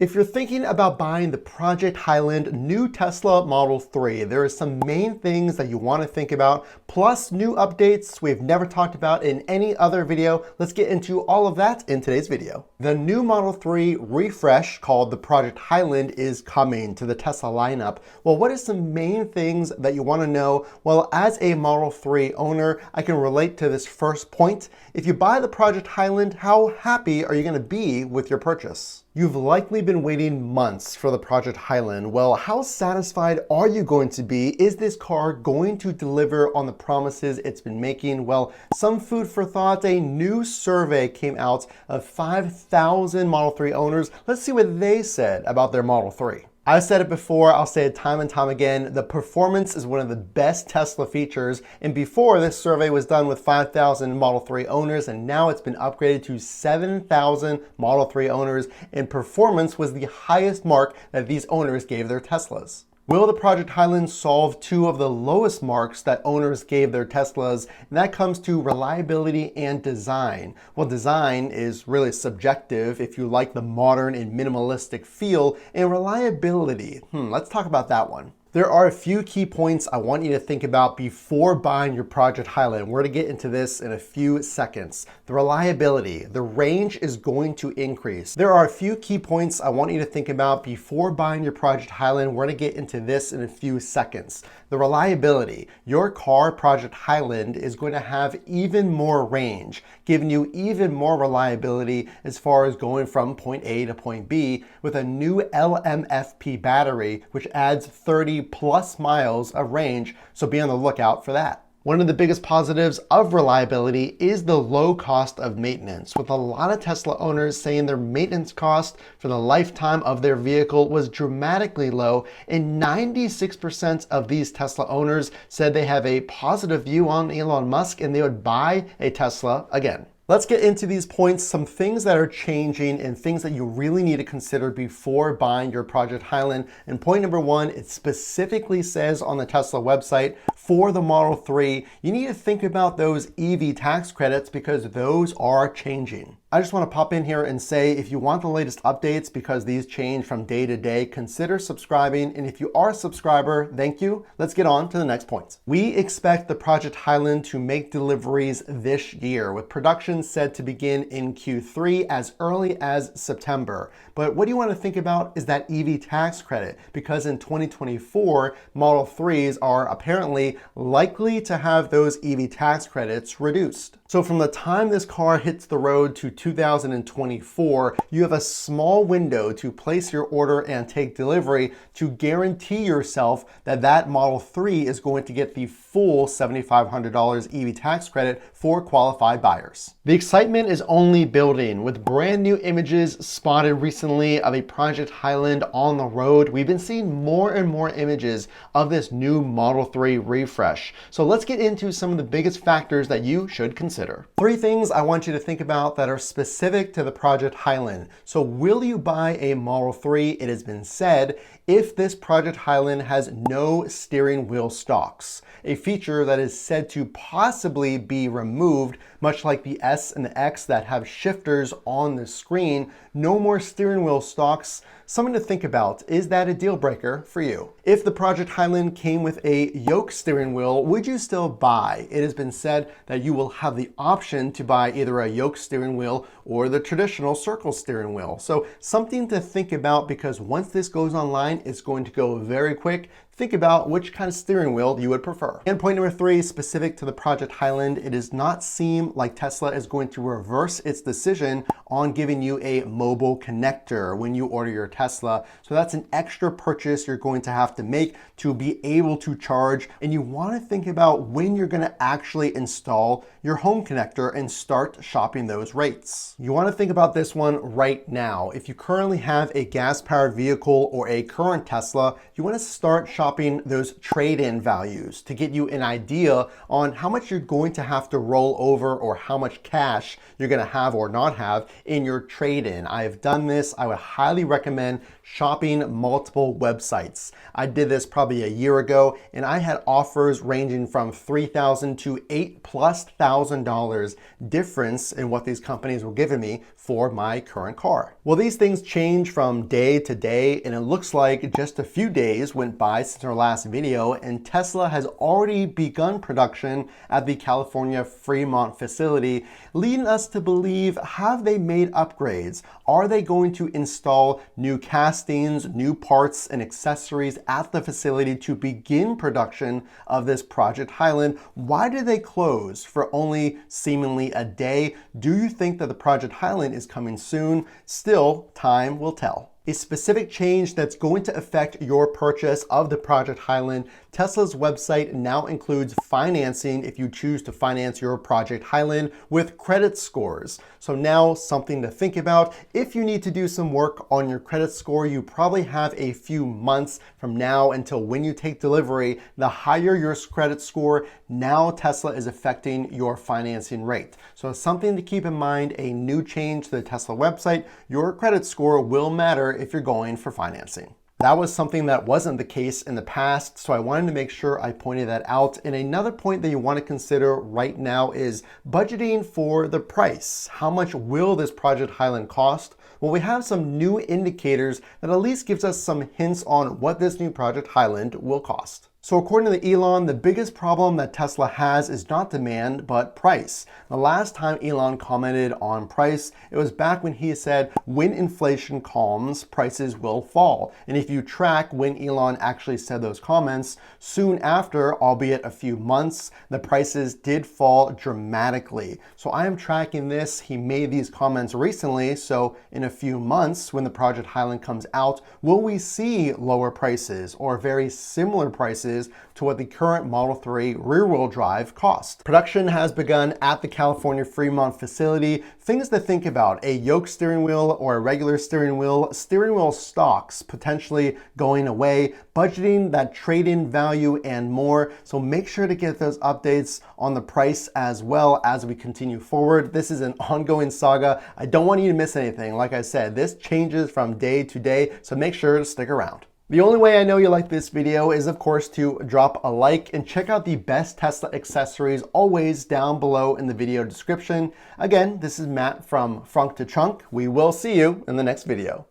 If you're thinking about buying the Project Highland new Tesla Model 3, there are some main things that you want to think about, plus new updates we've never talked about in any other video. Let's get into all of that in today's video. The new Model 3 refresh called the Project Highland is coming to the Tesla lineup. Well, what are some main things that you want to know? Well, as a Model 3 owner, I can relate to this first point. If you buy the Project Highland, how happy are you going to be with your purchase? You've likely been waiting months for the Project Highland. Well, how satisfied are you going to be? Is this car going to deliver on the promises it's been making? Well, some food for thought. A new survey came out of 5,000 Model 3 owners. Let's see what they said about their Model 3. I've said it before, I'll say it time and time again, the performance is one of the best Tesla features, and before this survey was done with 5,000 Model 3 owners, and now it's been upgraded to 7,000 Model 3 owners, and performance was the highest mark that these owners gave their Teslas. Will the Project Highland solve two of the lowest marks that owners gave their Teslas? And that comes to reliability and design. Well, design is really subjective if you like the modern and minimalistic feel, and reliability, let's talk about that one. There are a few key points I want you to think about before buying your Project Highland. We're going to get into this in a few seconds. The reliability, the range is going to increase. There are a few key points I want you to think about before buying your Project Highland. We're going to get into this in a few seconds. The reliability, your car, Project Highland, is going to have even more range, giving you even more reliability as far as going from point A to point B with a new LMFP battery, which adds 30 plus miles of range, so be on the lookout for that. One of the biggest positives of reliability is the low cost of maintenance, with a lot of Tesla owners saying their maintenance cost for the lifetime of their vehicle was dramatically low, and 96% of these Tesla owners said they have a positive view on Elon Musk and they would buy a Tesla again. Let's get into these points, some things that are changing and things that you really need to consider before buying your Project Highland. And point number one, it specifically says on the Tesla website for the Model 3, you need to think about those EV tax credits because those are changing. I just want to pop in here and say, if you want the latest updates, because these change from day to day, consider subscribing. And if you are a subscriber, thank you. Let's get on to the next point. We expect the Project Highland to make deliveries this year, with production said to begin in Q3 as early as September. But what do you want to think about is that EV tax credit, because in 2024, Model 3s are apparently likely to have those EV tax credits reduced. So from the time this car hits the road to 2024, you have a small window to place your order and take delivery to guarantee yourself that that Model 3 is going to get the full $7,500 EV tax credit for qualified buyers. The excitement is only building, with brand new images spotted recently of a Project Highland on the road. We've been seeing more and more images of this new Model 3 refresh. So let's get into some of the biggest factors that you should consider. Three things I want you to think about that are specific to the Project Highland. So will you buy a Model 3? It has been said if this Project Highland has no steering wheel stalks, a feature that is said to possibly be removed, much like the S and the X that have shifters on the screen. No more steering wheel stalks. Something to think about. Is that a deal breaker for you? If the Project Highland came with a yoke steering wheel, would you still buy? It has been said that you will have the option to buy either a yoke steering wheel or the traditional circle steering wheel. So something to think about, because once this goes online, it's going to go very quick. Think about which kind of steering wheel you would prefer. And point number three, specific to the Project Highland, it does not seem like Tesla is going to reverse its decision on giving you a mobile connector when you order your Tesla. So that's an extra purchase you're going to have to make to be able to charge. And you want to think about when you're going to actually install your home connector and start shopping those rates. You want to think about this one right now. If you currently have a gas-powered vehicle or a current Tesla, you want to start shopping shopping those trade-in values to get you an idea on how much you're going to have to roll over or how much cash you're going to have or not have in your trade-in. I have done this. I would highly recommend shopping multiple websites. I did this probably a year ago, and I had offers ranging from $3,000 to $8,000+ difference in what these companies were giving me for my current car. Well, these things change from day to day, and it looks like just a few days went by since our last video, and Tesla has already begun production at the California Fremont facility, leading us to believe, have they made upgrades? Are they going to install new castings, new parts, and accessories at the facility to begin production of this Project Highland? Why did they close for only seemingly a day? Do you think that the Project Highland is coming soon? Still, time will tell. A specific change that's going to affect your purchase of the Project Highland. Tesla's website now includes financing if you choose to finance your Project Highland with credit scores. So now something to think about. If you need to do some work on your credit score, you probably have a few months from now until when you take delivery. The higher your credit score, now Tesla is affecting your financing rate. So something to keep in mind, a new change to the Tesla website. Your credit score will matter if you're going for financing. That was something that wasn't the case in the past, so I wanted to make sure I pointed that out. And another point that you want to consider right now is budgeting for the price. How much will this Project Highland cost? Well, we have some new indicators that at least gives us some hints on what this new Project Highland will cost. So according to Elon, the biggest problem that Tesla has is not demand, but price. The last time Elon commented on price, it was back when he said, when inflation calms, prices will fall. And if you track when Elon actually said those comments, soon after, albeit a few months, the prices did fall dramatically. So I am tracking this. He made these comments recently. So in a few months, when the Project Highland comes out, will we see lower prices or very similar prices to what the current Model 3 rear-wheel drive cost? Production has begun at the California Fremont facility. Things to think about: a yoke steering wheel or a regular steering wheel stocks potentially going away, budgeting that trade-in value, and more. So make sure to get those updates on the price as well as we continue forward. This is an ongoing saga. I don't want you to miss anything. Like I said, this changes from day to day, so make sure to stick around. The only way I know you like this video is, of course, to drop a like and check out the best Tesla accessories always down below in the video description. Again, this is Matt from Frunk to Trunk. We will see you in the next video.